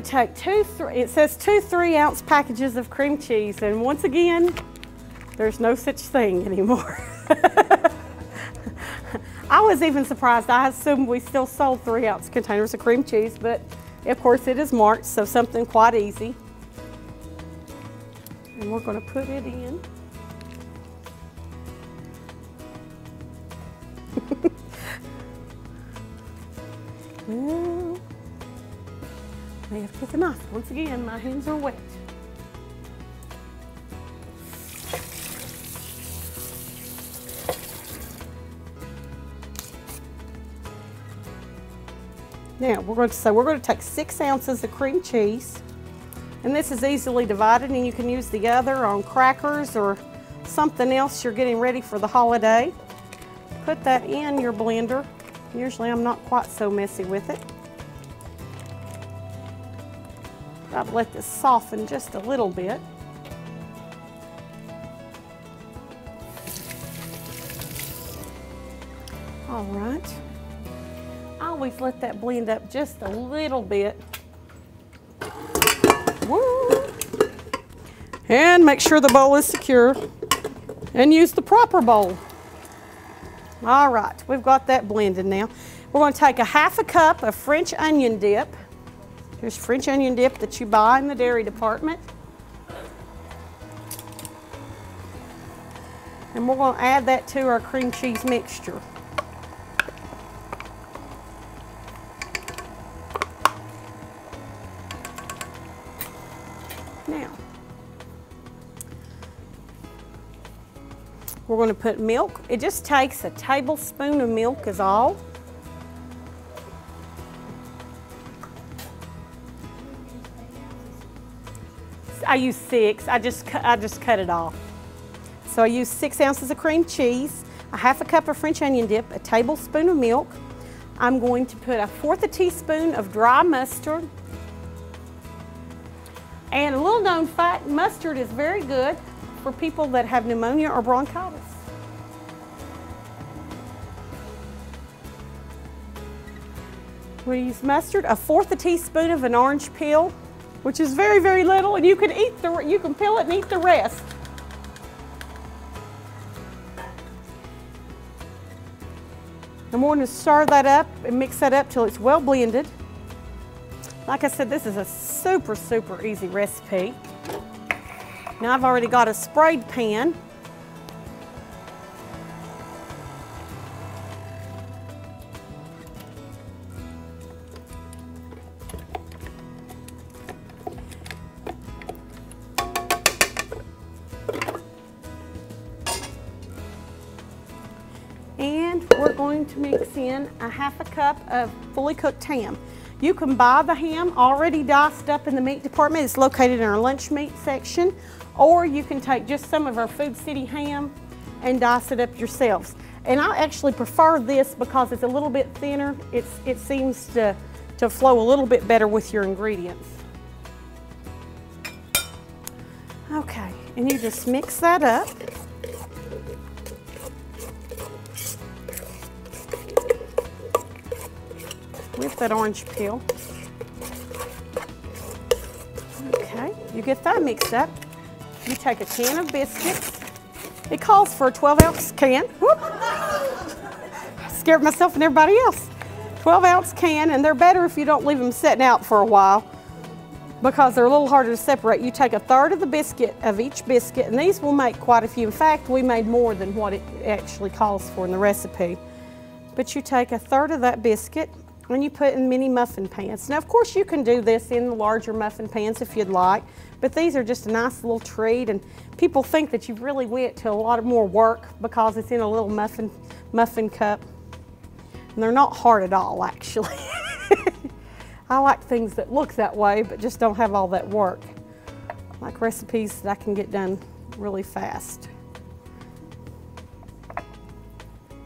to take it says 2 3-ounce packages of cream cheese, and once again, there's no such thing anymore. I was even surprised. I assumed we still sold 3-ounce containers of cream cheese, but of course it is marked, so something quite easy. And we're going to put it in. Well, I have to get the knife. Once again, my hands are wet. Now we're going to take 6 ounces of cream cheese, and this is easily divided, and you can use the other on crackers or something else you're getting ready for the holiday. Put that in your blender. Usually I'm not quite so messy with it. I've let this soften just a little bit. All right. I always let that blend up just a little bit. Woo! And make sure the bowl is secure and use the proper bowl. All right, we've got that blended now. We're going to take a 1/2 cup of French onion dip. Here's French onion dip that you buy in the dairy department. And we're going to add that to our cream cheese mixture. Now, we're going to put milk. It just takes a tablespoon of milk is all. I use 6. I just cut it off. So I use 6 ounces of cream cheese, a 1/2 cup of French onion dip, a tablespoon of milk. I'm going to put a 1/4 teaspoon of dry mustard. And a little known fact, mustard is very good for people that have pneumonia or bronchitis. We use mustard, a 1/4 teaspoon of an orange peel, which is very, very little, and you can peel it and eat the rest. And we're going to stir that up and mix that up till it's well blended. Like I said, this is a super, super easy recipe. Now I've already got a sprayed pan. And we're going to mix in a 1/2 cup of fully cooked ham. You can buy the ham already diced up in the meat department. It's located in our lunch meat section. Or you can take just some of our Food City ham and dice it up yourselves. And I actually prefer this because it's a little bit thinner. It seems to flow a little bit better with your ingredients. Okay, and you just mix that up. With that orange peel. Okay, you get that mixed up. You take a can of biscuits. It calls for a 12-ounce can. Whoop. Scared myself and everybody else. 12-ounce can, and they're better if you don't leave them sitting out for a while because they're a little harder to separate. You take a 1/3 of the biscuit of each biscuit, and these will make quite a few. In fact, we made more than what it actually calls for in the recipe. But you take a 1/3 of that biscuit, and you put in mini muffin pans. Now, of course, you can do this in the larger muffin pans if you'd like, but these are just a nice little treat, and people think that you really went to a lot more work because it's in a little muffin cup. And they're not hard at all, actually. I like things that look that way, but just don't have all that work. I like recipes that I can get done really fast.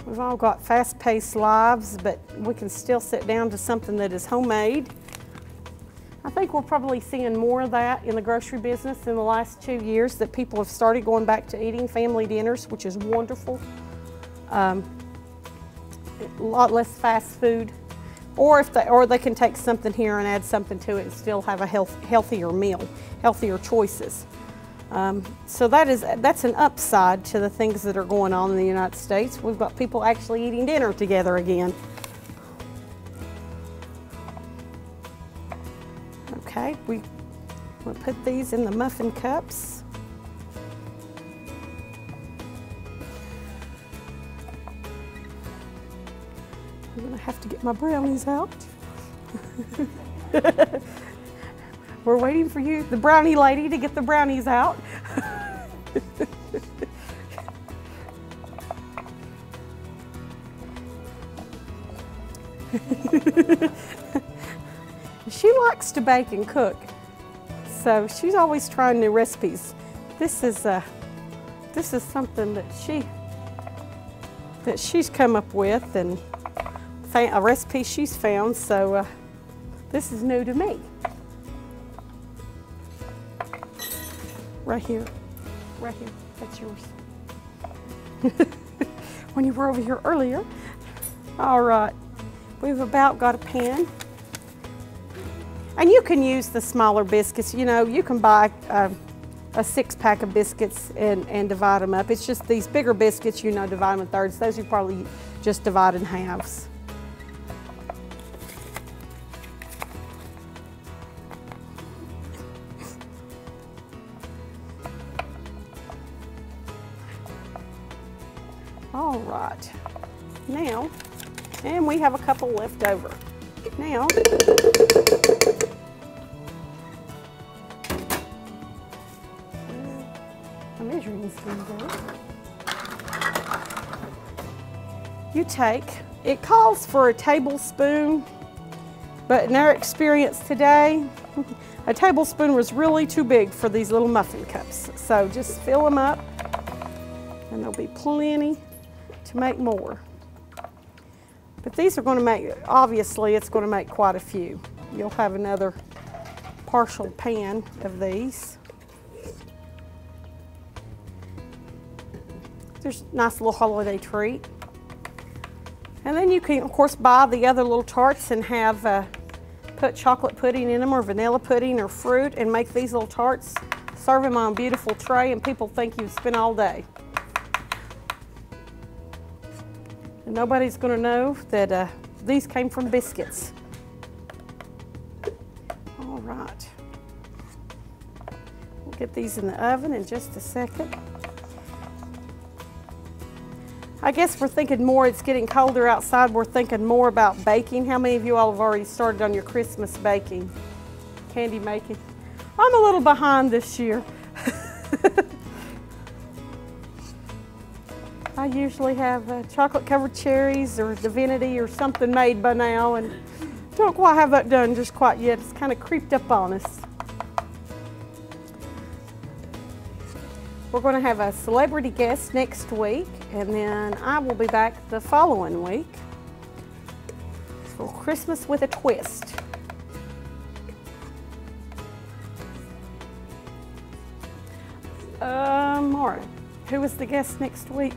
We've all got fast-paced lives, but we can still sit down to something that is homemade. I think we're probably seeing more of that in the grocery business in the last 2 years, that people have started going back to eating family dinners, which is wonderful. A lot less fast food. Or they can take something here and add something to it and still have a healthier meal, healthier choices. So that's an upside to the things that are going on in the United States. We've got people actually eating dinner together again. Okay, we'll put these in the muffin cups. I'm gonna have to get my brownies out. We're waiting for you, the brownie lady, to get the brownies out. She likes to bake and cook, so she's always trying new recipes. This is something that she's come up with, and a recipe she's found, so this is new to me. Right here, that's yours. When you were over here earlier. All right, we've about got a pan. And you can use the smaller biscuits. You know, you can buy a 6-pack of biscuits and divide them up. It's just these bigger biscuits, you know, divide them in thirds. Those you probably just divide in halves. All right, now, and we have a couple left over. Now, the measuring spoon there. You take, it calls for a tablespoon, but in our experience today, a tablespoon was really too big for these little muffin cups. So just fill them up, and there'll be plenty to make more. But these are going to make, obviously it's going to make quite a few. You'll have another partial pan of these. There's a nice little holiday treat. And then you can, of course, buy the other little tarts and have put chocolate pudding in them, or vanilla pudding, or fruit, and make these little tarts. Serve them on a beautiful tray, and people think you've spent all day. And nobody's going to know that these came from Biscuits. All right. We'll get these in the oven in just a second. I guess we're thinking more, it's getting colder outside, we're thinking more about baking. How many of you all have already started on your Christmas baking, candy making? I'm a little behind this year. I usually have chocolate covered cherries or divinity or something made by now, and don't quite have that done just quite yet. It's kind of creeped up on us. We're going to have a celebrity guest next week, and then I will be back the following week for Christmas with a Twist. All right. Who is the guest next week?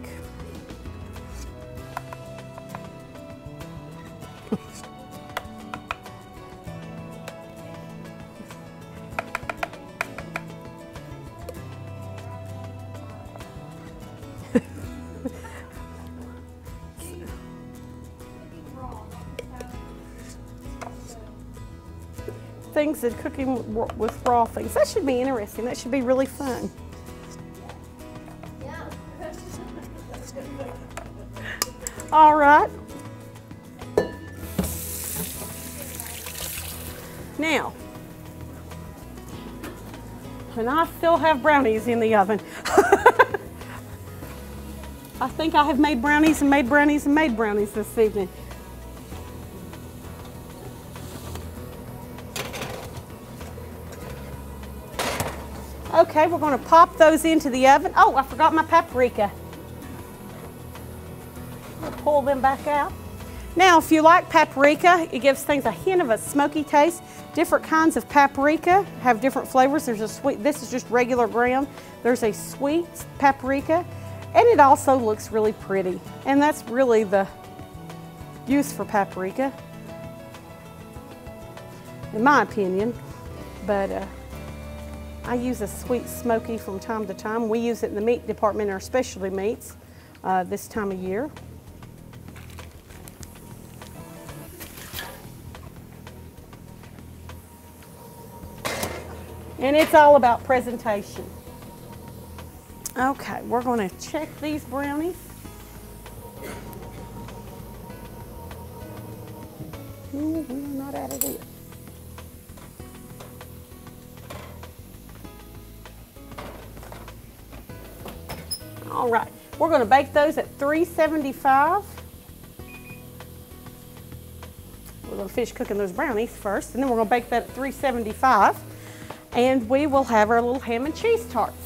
Things that cooking with raw things. That should be interesting. That should be really fun. Yeah. All right. Now, and I still have brownies in the oven. I think I have made brownies and made brownies and made brownies this evening. Okay, we're going to pop those into the oven. Oh, I forgot my paprika. We'll pull them back out. Now, if you like paprika, it gives things a hint of a smoky taste. Different kinds of paprika have different flavors. There's a sweet, this is just regular ground. There's a sweet paprika, and it also looks really pretty. And that's really the use for paprika. in my opinion. But I use a sweet smoky from time to time. We use it in the meat department, our specialty meats, this time of year. And it's all about presentation. Okay, we're going to check these brownies. Ooh, we're not out of it. All right, we're going to bake those at 375. We're going to finish cooking those brownies first, and then we're going to bake that at 375. And we will have our little ham and cheese tarts.